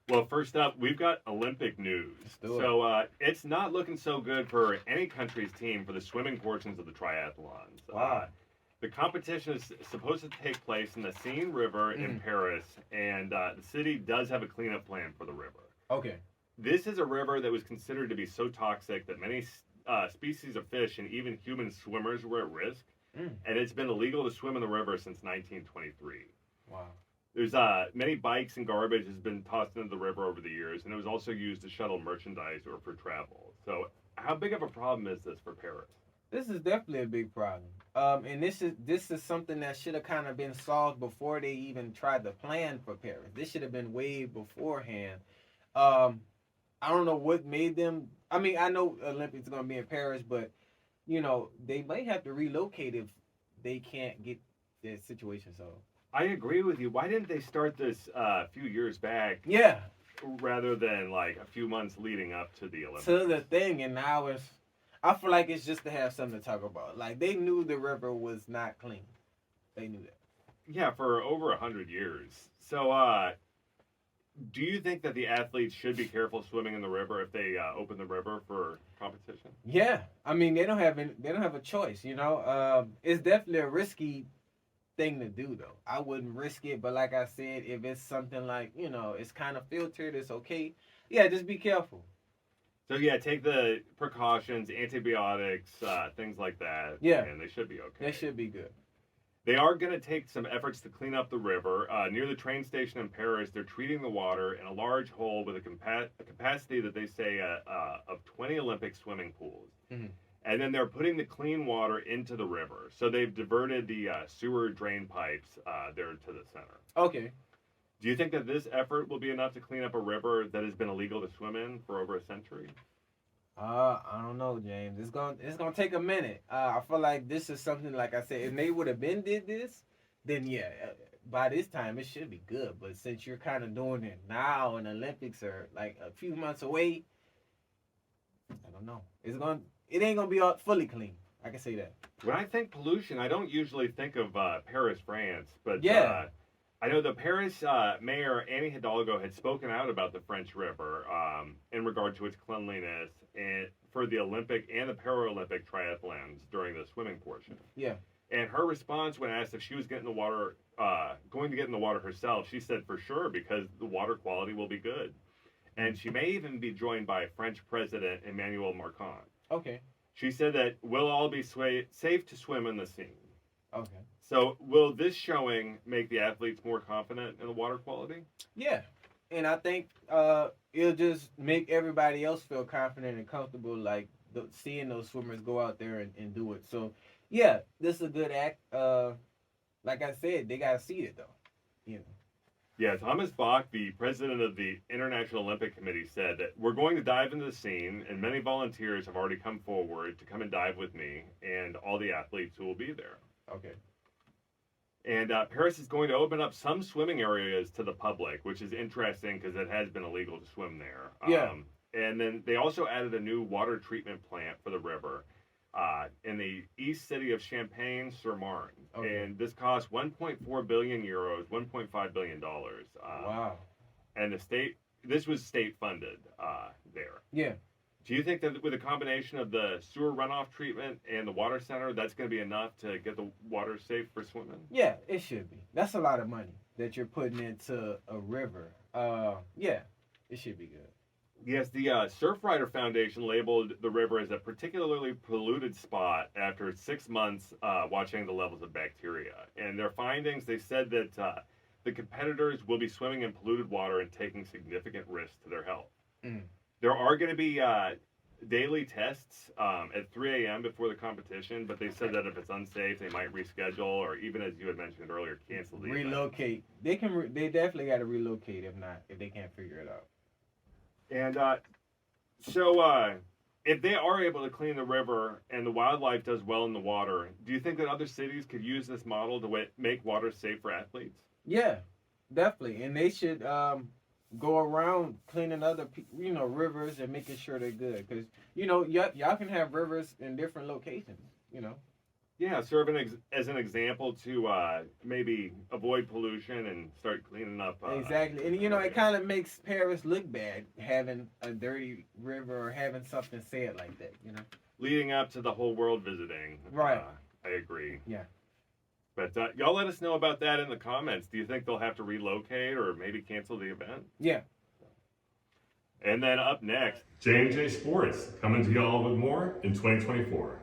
Well, first up, we've got Olympic news. Let's do it. So it's not looking so good for any country's team for the swimming portions of the triathlons. Wow. The competition is supposed to take place in the Siene River in Paris, and the city does have a cleanup plan for the river. Okay. This is a river that was considered to be so toxic that many species of fish and even human swimmers were at risk, and it's been illegal to swim in the river since 1923. Wow. There's many bikes and garbage has been tossed into the river over the years, and it was also used to shuttle merchandise or for travel. So, how big of a problem is this for Paris? This is definitely a big problem. And this is something that should have kind of been solved before they even tried to plan for Paris. This should have been way beforehand. I don't know what made them. I mean, I know Olympics are gonna be in Paris, but they might have to relocate if they can't get their situation solved. I agree with you. Why didn't they start this a few years back? Yeah. Rather than like a few months leading up to the Olympics. To the thing, and now I feel like it's just to have something to talk about. Like they knew the river was not clean. They knew that. Yeah, for over 100 years. So, do you think that the athletes should be careful swimming in the river if they open the river for competition? Yeah, I mean they don't have a choice. It's definitely a risky thing to do though. I wouldn't risk it, but like I said, if it's something like it's kind of filtered, it's okay. Yeah, just be careful. So yeah, take the precautions, antibiotics, things like that. Yeah, and they should be okay. They should be good. They are going to take some efforts to clean up the river. Near the train station in Paris, they're treating the water in a large hole with a capacity that they say of 20 Olympic swimming pools. Mm-hmm. And then they're putting the clean water into the river. So they've diverted the sewer drain pipes there to the center. Okay. Do you think that this effort will be enough to clean up a river that has been illegal to swim in for over a century? I don't know, James. It's gonna take a minute. I feel like this is something, like I said, if they would have been did this, then yeah, by this time it should be good. But since you're kind of doing it now, and the Olympics are like a few months away, I don't know. It ain't gonna be all fully clean. I can say that. When I think pollution, I don't usually think of Paris, France, but yeah. I know the Paris mayor, Annie Hidalgo, had spoken out about the French River in regard to its cleanliness and for the Olympic and the Paralympic triathlons during the swimming portion. Yeah. And her response when asked if she was going to get in the water herself, she said for sure because the water quality will be good. And she may even be joined by French President Emmanuel Macron. Okay. She said that we'll all be safe to swim in the Seine. Okay. So, will this showing make the athletes more confident in the water quality? Yeah. And I think it'll just make everybody else feel confident and comfortable, like seeing those swimmers go out there and do it. So, yeah, this is a good act. Like I said, they got to see it, though. Yeah, Thomas Bach, the president of the International Olympic Committee, said that we're going to dive into the Seine, and many volunteers have already come forward to come and dive with me and all the athletes who will be there. Okay. And Paris is going to open up some swimming areas to the public, which is interesting because it has been illegal to swim there. Yeah. And then they also added a new water treatment plant for the river in the east city of Champagne-sur-Marne. Okay. And this cost 1.4 billion euros, $1.5 billion. Wow. And this was state funded there. Yeah. Do you think that with a combination of the sewer runoff treatment and the water center, that's going to be enough to get the water safe for swimming? Yeah, it should be. That's a lot of money that you're putting into a river. Yeah, it should be good. Yes, the Surfrider Foundation labeled the river as a particularly polluted spot after 6 months watching the levels of bacteria. And their findings, they said that the competitors will be swimming in polluted water and taking significant risks to their health. Mm. There are going to be daily tests at 3 a.m. before the competition, but they said that if it's unsafe, they might reschedule or even, as you had mentioned earlier, cancel the relocate. Event. They definitely got to relocate if they can't figure it out. And so if they are able to clean the river and the wildlife does well in the water, do you think that other cities could use this model to make water safe for athletes? Yeah, definitely. And they should go around cleaning other rivers and making sure they're good, because y'all can have rivers in different locations. Yeah, serve as an example to maybe avoid pollution and start cleaning up. Exactly, and it kind of makes Paris look bad having a dirty river or having something said like that. Leading up to the whole world visiting. Right. I agree. Yeah. But y'all let us know about that in the comments. Do you think they'll have to relocate or maybe cancel the event? Yeah. And then up next, J&J Sports, coming to y'all with more in 2024.